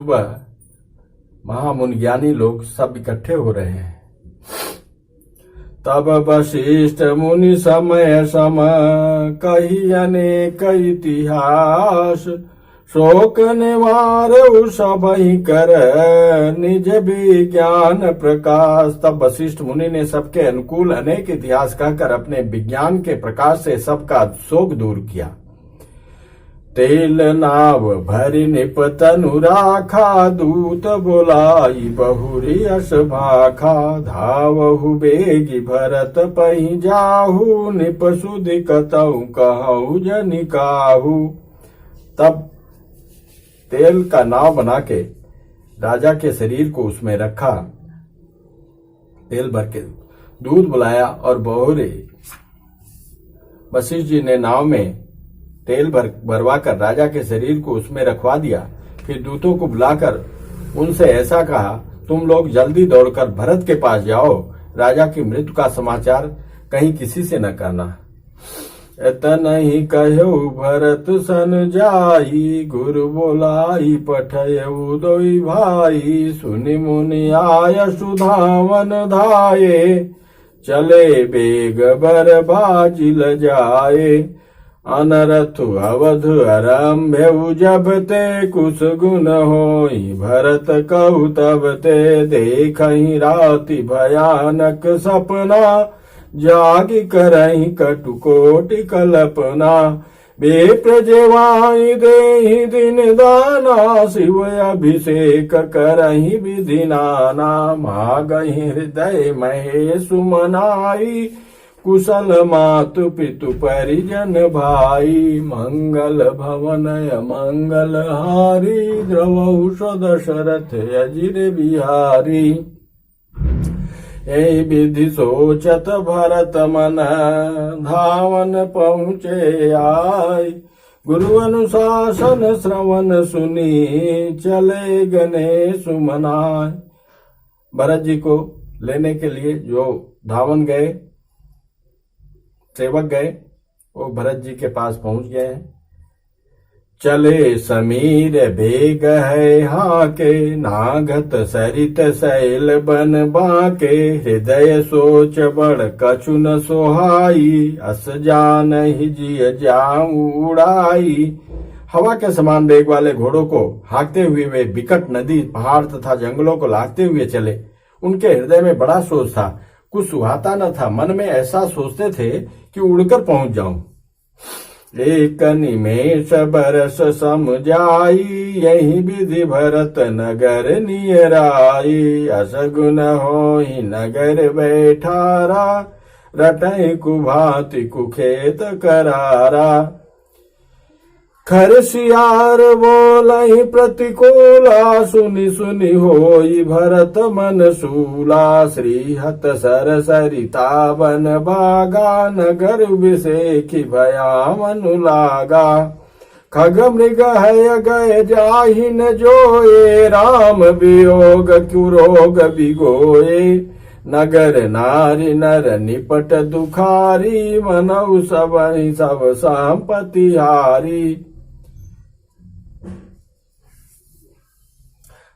सुबह महामुनि ज्ञानी लोग सब इकट्ठे हो रहे हैं। तब वशिष्ठ मुनि समय सम कही अनेक इतिहास, शोक निवार सबहि कर निज विज्ञान प्रकाश। तब वशिष्ठ मुनि ने सबके अनुकूल अनेक इतिहास कहकर अपने विज्ञान के प्रकाश से सबका शोक दूर किया। तेल नाव भरि निपतनु राखा, दूत बोलाई बहुरी अस भाखा। धावहु बेगी भरत पहि जाहु, निप सुधि कतहु कहु जनि काहू। तब तेल का नाव बना के राजा के शरीर को उसमें रखा, तेल भर के दूध बुलाया और बहुरे वशिष्ठ जी ने नाव में तेल भरवा कर राजा के शरीर को उसमें रखवा दिया। फिर दूतों को बुलाकर उनसे ऐसा कहा, तुम लोग जल्दी दौड़कर भरत के पास जाओ, राजा की मृत्यु का समाचार कहीं किसी से न कहना। एतनहि कहु भरत सन जाई, गुरु बोलाई पठयउ दोई भाई। सुनि मुनि आय सुधावन धाये, चले बेग बर बाजिल जाए। अनरथु अवध आरंभ्यउ जब ते, कुश गुण होई भरत कहु तब ते। देखहि राति भयानक सपना, जागि करहि कटु कोटि कल्पना। विप्र जेवाहि देहि दिन दाना, शिव अभिषेक करहि विधि नाना। मागहि हृदय महे सुमनाई, कुशल मातु पितु परिजन भाई। मंगल भवनय मंगल हारी, द्रवहु दशरथ अजिर बिहारी। यही विधि सोचत भरत मन, धावन पहुँचे आय। गुरु अनुशासन श्रवण सुनी, चले गने सुमनाय। भरत जी को लेने के लिए जो धावन गए, सेवक गए, वो भरत जी के पास पहुंच गए हैं। चले समीर बेग है हाके, नागत सरित शैल बन बाके। हृदय सोच बड़ कछु न सोहाई, अस जानहि जिय जाऊं उड़ाई। हवा के समान वेग वाले घोड़ों को हाँकते हुए वे विकट नदी, पहाड़ तथा जंगलों को लांघते हुए चले। उनके हृदय में बड़ा सोच था, कुछ सुहाता न था। मन में ऐसा सोचते थे कि उड़कर पहुंच जाऊं। एक निमेष बरस सम जाई, यही विधि भरत नगर नियराई। असगुन होई नगर बैठारा, रटहि कुभांति कुखेत करारा। खर सियार बोलहि प्रतिकूला, सुनि सुनि होई भरत मन सूला। श्रीहत सर सरिता बन बागा, नगर विषेखि भया मनु लागा। खग मृग है गए जाहि न जोए, राम वियोग कुरोग बिगोए। नगर नारी नर निपट दुखारी, मनउ सबहि सब संपत्ति हारी।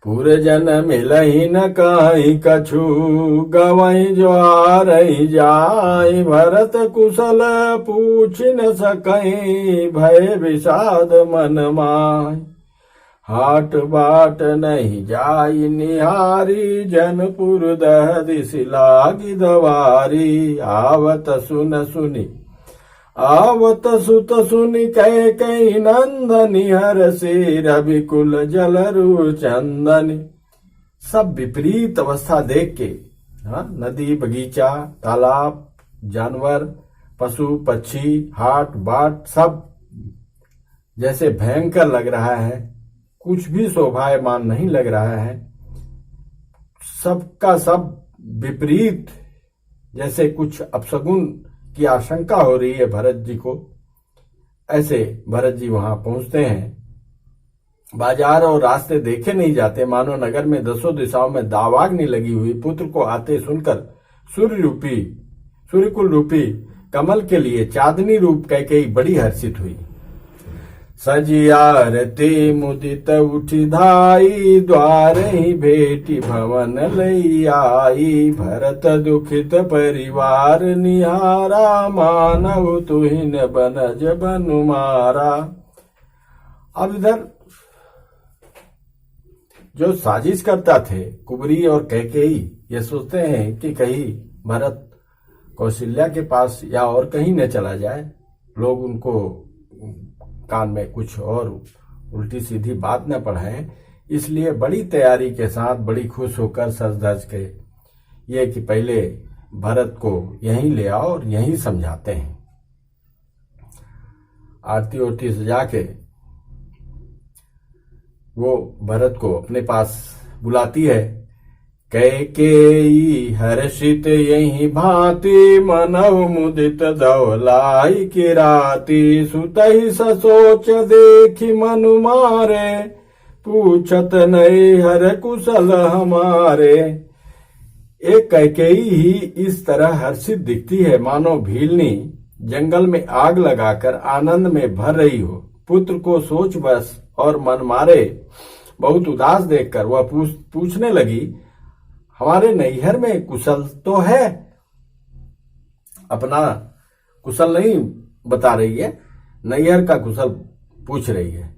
पुर जन मिलहि न काहि कछु, गवहि ज्वारहि जाय। भरत कुशल पूछ न सकहि, भय विषाद मन माय। हाट बाट नहीं जाई निहारी, जनपुर दहदिसि लागी दवारी। आवत सुत सुनि कैकेयी नंदनि, हरषि रविकुल जलरु चंदनि। सब विपरीत अवस्था देख के, नदी, बगीचा, तालाब, जानवर, पशु पक्षी, हाट बाट सब जैसे भयंकर लग रहा है, कुछ भी शोभायमान नहीं लग रहा है। सबका सब विपरीत, जैसे कुछ अपशगुन की आशंका हो रही है भरत जी को। ऐसे भरत जी वहां पहुंचते हैं। बाजार और रास्ते देखे नहीं जाते, मानो नगर में दसों दिशाओं में दावाग्नि लगी हुई। पुत्र को आते सुनकर सूर्यकुल रूपी कमल के लिए चांदनी रूप कैकेयी बड़ी हर्षित हुई। सजियारती मुदित उठी धाई, द्वार ही भेटी भवन लई आई। भरत दुखित परिवार निहारा, मानव तुहिन बनज बनु मारा। अब इधर जो साजिश करता थे कुबरी और कैकेयी, ये सोचते हैं कि कहीं भरत कौशल्या के पास या और कहीं न चला जाए, लोग उनको कान में कुछ और उल्टी सीधी बात न पढ़ाएं। इसलिए बड़ी तैयारी के साथ, बड़ी खुश होकर सज धज के ये कि पहले भरत को यहीं ले आओ और यहीं समझाते हैं। आरती ओरती सजा के वो भरत को अपने पास बुलाती है। कैकेयी हर्षित यही भांति, मनव मुदित दौलाई की राती। सुतहि ससोच देखी मनु मारे, पूछत नहीं हर कुशल हमारे। एक कैकेयी ही इस तरह हर्षित दिखती है मानो भीलनी जंगल में आग लगाकर आनंद में भर रही हो। पुत्र को सोच बस और मन मारे बहुत उदास देखकर वह पूछने लगी, हमारे नैहर में कुशल तो है? अपना कुशल नहीं बता रही है, नैहर का कुशल पूछ रही है।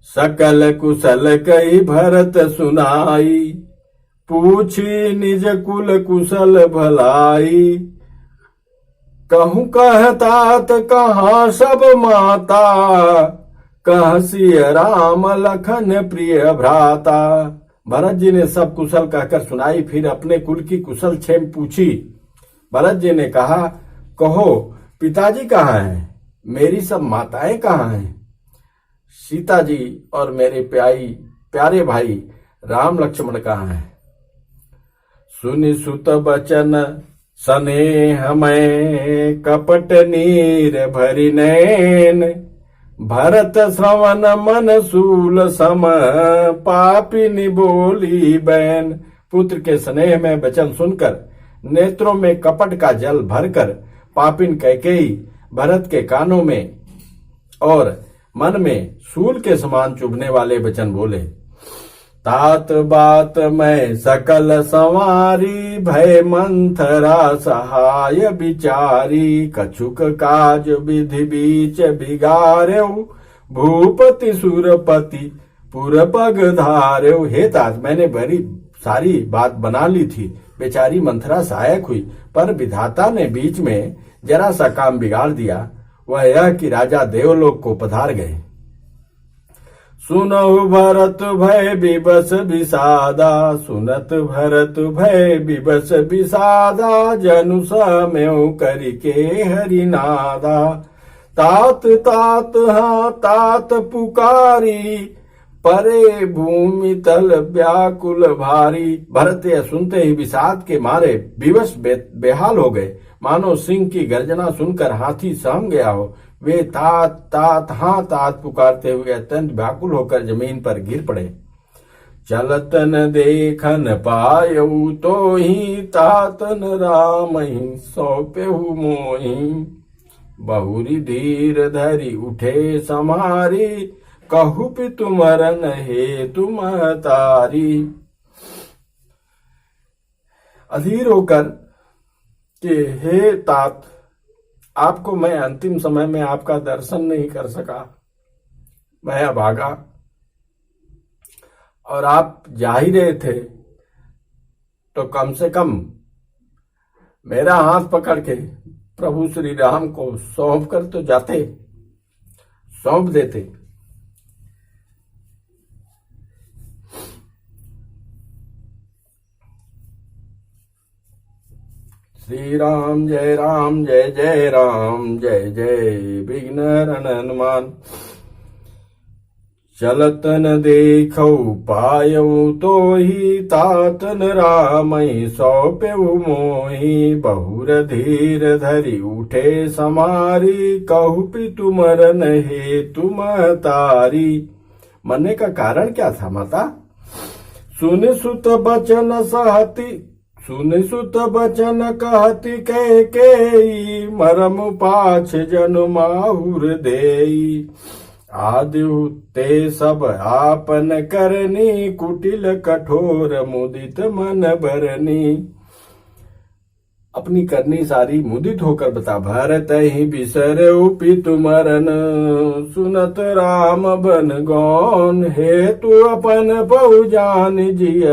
सकल कुशल कई भरत सुनाई, पूछी निज कुल कुशल भलाई। कहूं कहतात कहाँ सब माता, कहसी राम लखन प्रिय भ्राता। भरत जी ने सब कुशल कहकर सुनाई, फिर अपने कुल की कुशल क्षेम पूछी। भरत जी ने कहा, कहो पिताजी कहाँ हैं? मेरी सब माताएं कहाँ हैं? सीता जी और मेरे प्यारे भाई राम लक्ष्मण कहाँ हैं? सुनि सुत बचन स्नेह में, कपट नीर भरि नैन। भरत श्रवण मन सूल सम, पापिनी बोली बैन। पुत्र के स्नेह में वचन सुनकर नेत्रों में कपट का जल भरकर पापिन कैकेयी भरत के कानों में और मन में सूल के समान चुभने वाले वचन बोले। तात बात मैं सकल संवारी, भय मंथरा सहाय विचारी। कछुक काज विधि बीच बिगारेऊ, भूपति सुरपति पुर पग धारेऊ। हे तात, मैंने बड़ी सारी बात बना ली थी, बेचारी मंथरा सहायक हुई, पर विधाता ने बीच में जरा सा काम बिगाड़ दिया। वह यह कि राजा देवलोक को पधार गए। सुनहु भरत भय विवश विषादा, सुनत भरत भय विवश विषादा। जनु समयउ करिके हरिनादा, तात तात हाँ तात पुकारी। परे भूमि तल व्याकुल भारी। भरत यह सुनते ही विषाद के मारे विवश बेहाल हो गए, मानो सिंह की गर्जना सुनकर हाथी सहम गया हो। वे तात तात हाँ तात पुकारते हुए अत्यंत व्याकुल होकर जमीन पर गिर पड़े। चलतन देखन पायऊ, तो ही तातन राम ही सौंपेहु मोही। बहुरी धीर धरी उठे समारी, कहु पितु मरन हे तुम तारी। अधीर होकर कि हे तात, आपको मैं अंतिम समय में आपका दर्शन नहीं कर सका, मैं अभागा, और आप जा ही रहे थे तो कम से कम मेरा हाथ पकड़ के प्रभु श्री राम को सौंप कर तो जाते, सौंप देते। श्री राम जय जय राम, जय जय विघ्न हरण हनुमान। चलतन देखौ पायऊ, तो ही तातन राम सौंपेहु मोही। बहुर धीर धरि उठे समारी, कहु पितु मरन हे तुम तारी। मरने का कारण क्या था माता? सुन सुत बचन सहती, सुन सुत बचन कहती कैकेयी। मरम पाछ जन माहुर देई, आदि ते सब आपन करनी, कुटिल कठोर मुदित मन बरनी। अपनी करनी सारी मुदित होकर बता। भरत ही बिसर पितु मरन, सुनत राम बन गौन। हे तू अपन बहु जान जिय,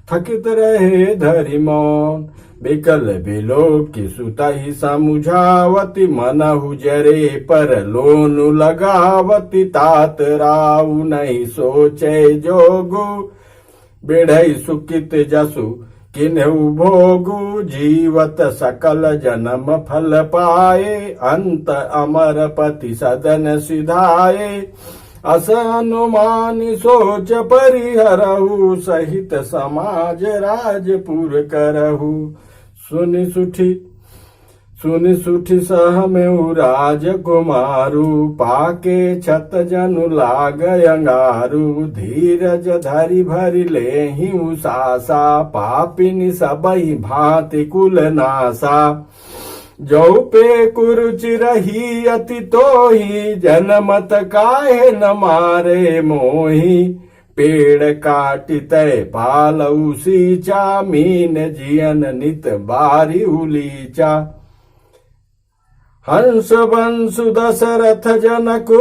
थकित रहे धरि मौन। बिकल बिलोक की सुता ही समुझावती, मनहु जरे पर लोनु लगावती। तात राउ नहीं सोचे जोगु, बेढ़ई सुकित जसु किन्हु भोगु। जीवत सकल जन्म फल पाए, अंत अमर पति सदन सिधाए। अस अनुमानि सोच परिहरहु, सहित समाज राजपुर करहु। सुनि सुठी सहमेउ राजकुमारु, पाके छत जनु लाग अंगारु। धीरज धरि भरि लेहिं सासा, पापिनि सबहि भांति कुल नासा। जो पे कुरुचि रही अति तोही, जनमत काहे न मारे मोही। पेड़ काटितै पालऊ सींचा, मीन जियन नित बारी उलीचा। हंस बंसु दशरथ जनकु,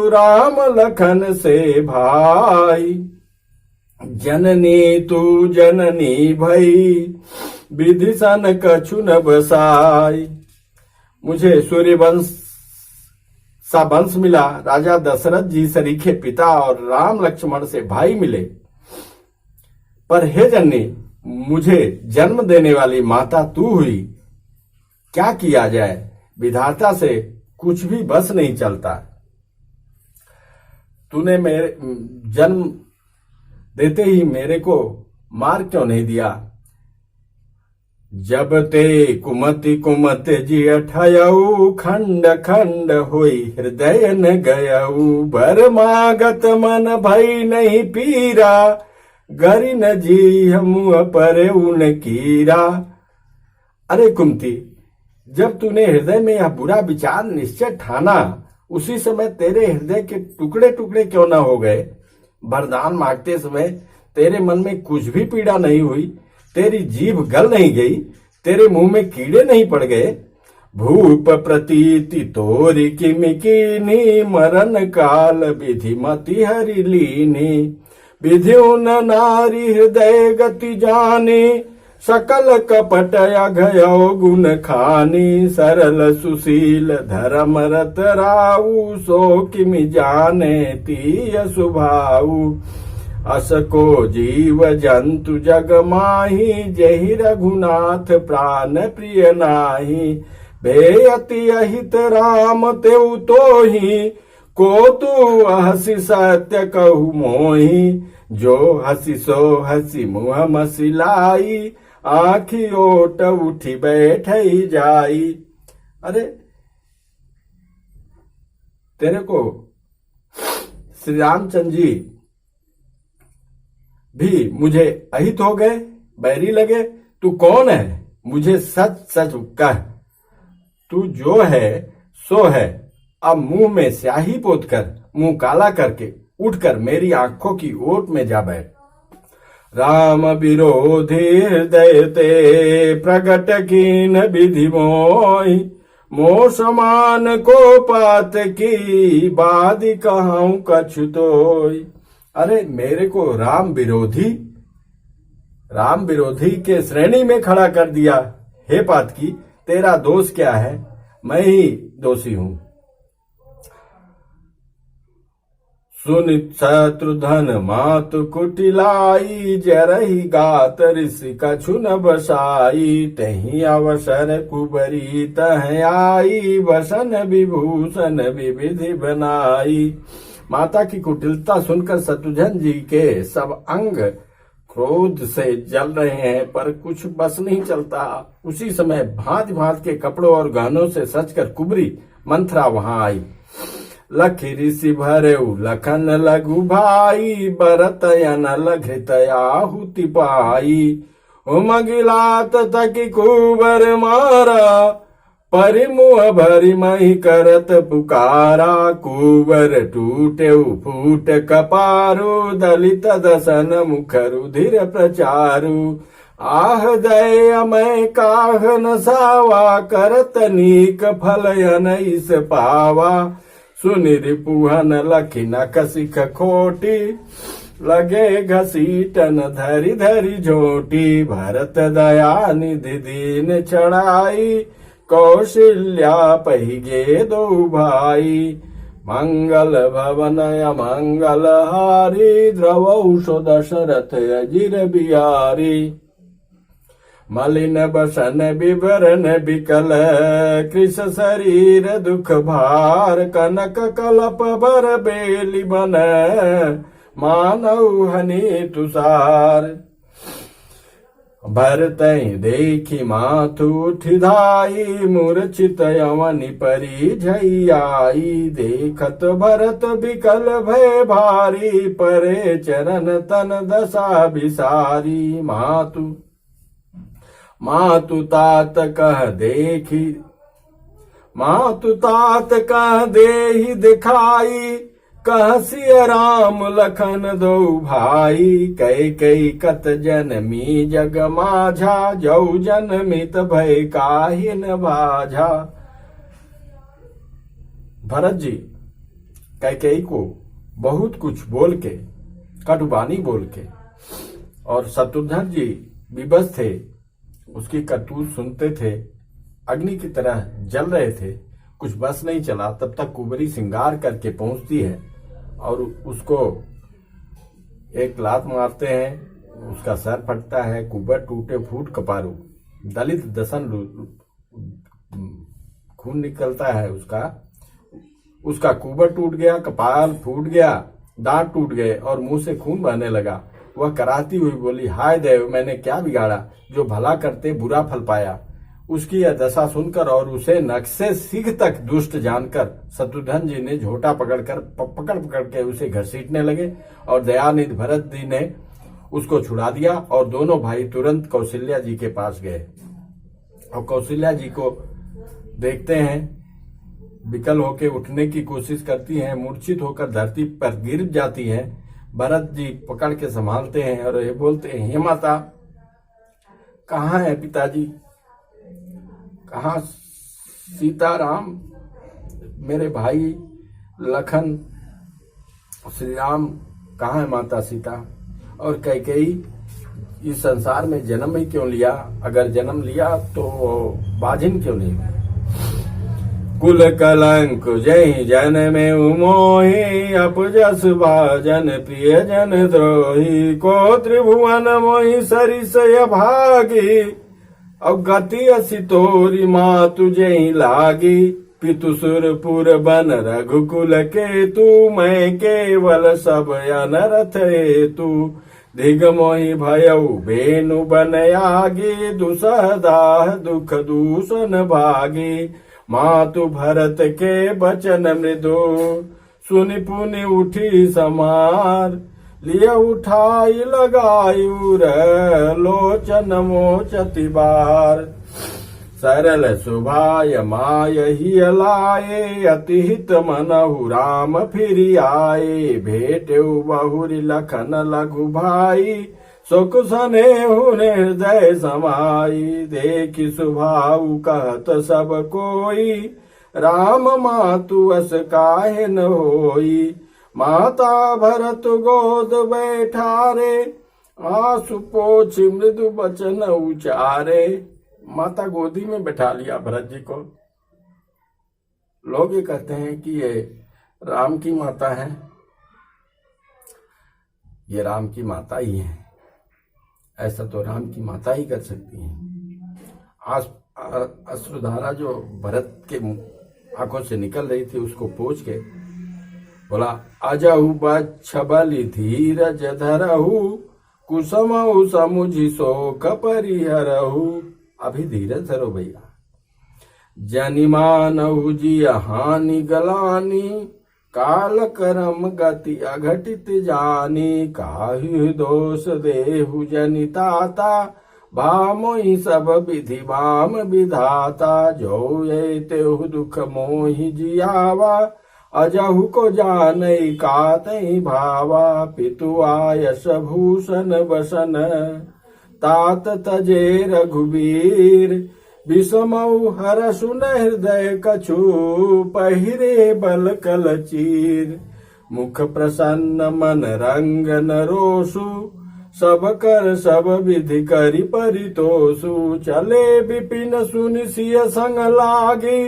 राम लखन से भाई। जननी तू जननी भई, विधि सन कछु न बसाई। मुझे सूर्यवंश सा वंश मिला, राजा दशरथ जी सरीखे पिता और राम लक्ष्मण से भाई मिले। पर हे जननी, मुझे जन्म देने वाली माता तू हुई। क्या किया जाए, विधाता से कुछ भी बस नहीं चलता। तूने मेरे जन्म देते ही मेरे को मार क्यों नहीं दिया। जब ते कुमति कुमत जिय ठयऊ, खंड खंड होई हृदय न गयऊ। बर मागत मन भई नहीं पीरा, गरि न जी हम पर उन कीरा। अरे कुंती, जब तूने हृदय में यह बुरा विचार निश्चय ठाना, उसी समय तेरे हृदय के टुकड़े टुकड़े क्यों न हो गए। वरदान मांगते समय तेरे मन में कुछ भी पीड़ा नहीं हुई, तेरी जीभ गल नहीं गई, तेरे मुंह में कीड़े नहीं पड़ गए। भूप प्रतीति तोरी किमि कीनी, मरण काल विधि मति हरि लीनी। विधिउ न नारी हृदय गति जानी, सकल कपट अघयो गुण खानी। सरल सुशील धर्म रत राऊ, सो किमि जाने तीय सुभाऊ। अस को जीव जंतु जग माही, जहि रघुनाथ प्राण प्रिय नाही। भेयति अहित राम तेउ तोही, को तू हसी सत्य कहु मोही। जो हसी सो हसी मुँह मसिलाई, आँखी ओट उठी बैठई जाई। अरे तेरे को श्री रामचंद्र जी भी मुझे अहित हो गए, बैरी लगे। तू कौन है, मुझे सच सच कह। तू जो है सो है। अब मुंह में स्याही पोत कर, मुंह काला करके उठकर मेरी आंखों की ओट में जा बैठ। राम विरोधी हृदय ते, प्रगट कीन विधि मोहि। मोह समान को पात की, बादी कहूं कछु तोय। अरे मेरे को राम विरोधी के श्रेणी में खड़ा कर दिया। हे पातकी, तेरा दोष क्या है, मैं ही दोषी हूं। सुन शत्रुधन मातु कुटिलाई, जरहि गात ऋषि कछु न बसाई। तहि अवसर कुबरी तह आई, वसन विभूषण विविधि बनाई। माता की कुटिलता सुनकर शत्रुघ्न जी के सब अंग क्रोध से जल रहे हैं, पर कुछ बस नहीं चलता। उसी समय भांति भांति के कपड़ों और गहनों से सजकर कुबरी मंथरा वहां आई। लखी ऋषि भरेऊ लखन लघु भाई, बरत अनल घृत आहुति पाई। उमगिलात तकी कुबर मारा, परिमुह भरी मही करत पुकारा, कुबर टूटे फूट कपारू, दलित दसन मुख रुधिर प्रचारु। आह दय मैं काह न सावा, करत नीक फलयन इस पावा। सुनि रिपुहन लखी न कसिख खोटी, लगे घसीटन धरी धरी झोटी। भरत दया निधि दीन चढ़ाई, कौशल्या पहिगे दो भाई। मंगल भवन अमंगल हारी, द्रवौषो दशरथ अजिर बिहारी। मलिन बसन विवरण बिकल, कृष शरीर दुख भार। कनक कलप भर बेली बन, मानव हनि तुषार। भरतहि देखी माथु उठिधाई, मूर्छित यवनि परी झैयाई। देखत भरत बिकल भय भारी, परे चरण तन दशा बिसारी। मातु तात कह देखी, मातु तात कह देहि दिखाई। कह सिय राम लखन दो भाई, कई कत जनमी जग माझा। जौ जनमित भय काहि न बाझा। भरत जी कैकेयी को बहुत कुछ बोल के, कटुबानी बोल के, और शत्रुघ्न जी विवश थे, उसकी करतूत सुनते थे, अग्नि की तरह जल रहे थे। कुछ बस नहीं चला, तब तक कुबरी श्रृंगार करके पहुंचती है और उसको एक लात मारते हैं, उसका सर फटता है। कुबर टूटे फूट कपारू, दलित दसन खून निकलता है उसका कुबर टूट गया, कपाल फूट गया, दांत टूट गए और मुंह से खून बहने लगा। वह कराती हुई बोली, हाय देव, मैंने क्या बिगाड़ा, जो भला करते बुरा फल पाया। उसकी यह दशा सुनकर और उसे नक्शे सिख तक दुष्ट जानकर शत्रुघ्न जी ने झोटा पकड़ के उसे घसीटने लगे और दयानिधि भरत जी ने उसको छुड़ा दिया। और दोनों भाई तुरंत कौशल्या जी के पास गए और कौशल्या जी को देखते हैं, विकल होकर उठने की कोशिश करती हैं, मूर्छित होकर धरती पर गिर जाती हैं। भरत जी पकड़ के संभालते हैं और ये बोलते हैं, हे माता, कहाँ है पिताजी, कहाँ सीताराम, मेरे भाई लखन, श्री राम कहाँ है माता सीता। और कैकेयी इस संसार में जन्म ही क्यों लिया, अगर जन्म लिया तो बाजिन क्यों नहीं। कुल कलंक जय जन में उमोही, अपजस भाजन प्रिय जन द्रोही। को त्रिभुवन मोहि सरिस भागी, अब गति असि तोरी माँ तुझे ही लागी। पितु सुरपुर बन रघुकुल के तू, मैं केवल सब अनरथ हेतु। दिग मोहि भयउ बेनु बन आगी, दुसह दाह दुख दूषण भागी। मातु भरत के बचन मृदु, सुनि पुनि उठी समार। लिय उठाई लगायुर, लोचन मोचति बार। सरल सुभाय माय ही लाए, अति हित मनहु राम फिरि आए। भेटेउ बहुरि लखन लघु भाई, सुख स्नेहु हृदय समाई। देखि सुभाउ कहत सब कोई, राम मातु अस काहे न होई। माता भरत गोद बैठारे, आंसू पोछ मृदु बचन उचारे। माता गोदी में बैठा लिया भरत जी को। लोग ये कहते हैं कि ये राम की माता है, ये राम की माता ही है, ऐसा तो राम की माता ही कर सकती है। अश्रुधारा जो भरत के आंखों से निकल रही थी उसको पोंछ के बोला, अजहु बलि धीरज धरहु, कुसमहु समुझि शोक परिहरहु। अभी धीरज धरो भैया। जनिमानहु जी हानि गलानी, काल करम गति अघटित जानी। काहु दोष देहु जनिताता, भामोहि सब विधि भाम विधाता, जो ये तेहु दुख मोहि जियावा, अजहु को जानई कातई भावा, पितु आयस भूषण बसन, तात तजे रघुबीर, विषमऊ हर सुन हृदय कछु, पहिरे बल कल चीर, मुख प्रसन्न मन रंग न रोसु, सब कर सब विधि करि परितोषु, चले विपिन सुनि सिय संग लागी,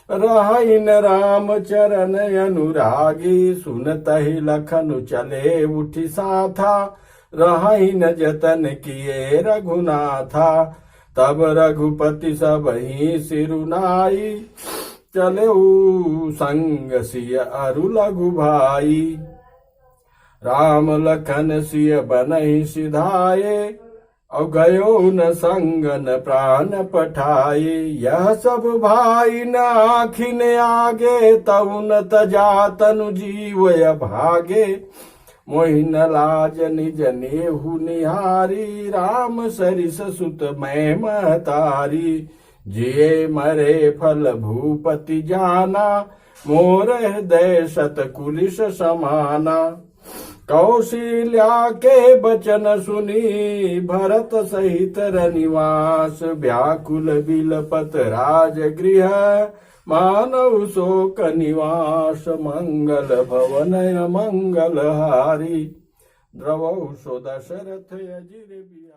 रहई न राम चरण अनुरागी, सुनतहि लखनु चले उठि साथा, रहई न जतन किए रघुनाथा, तब रघुपति सबहि सिरुनाई, चले संग सिय अरु लघु भाई, राम लखन सिय बनहि सिधाये, और गयो न संग न प्राण पठाये, यह सब भाई न आखिन आगे, तउ न तजा तनु जीव भागे, मोहिन लाज निज नेहु निहारी, राम सरिस सुत मैं महतारी, जिये मरे फल भूपति जाना, मोर हृदय शत कुलिश समाना, कौशल्या के बचन सुनी, भरत सहित रनिवास, व्याकुल बिलपत राजगृह, मानव शोक निवास, मंगल भवन मंगल हारी, द्रवौ सो दशरथ अजिर बिहारी।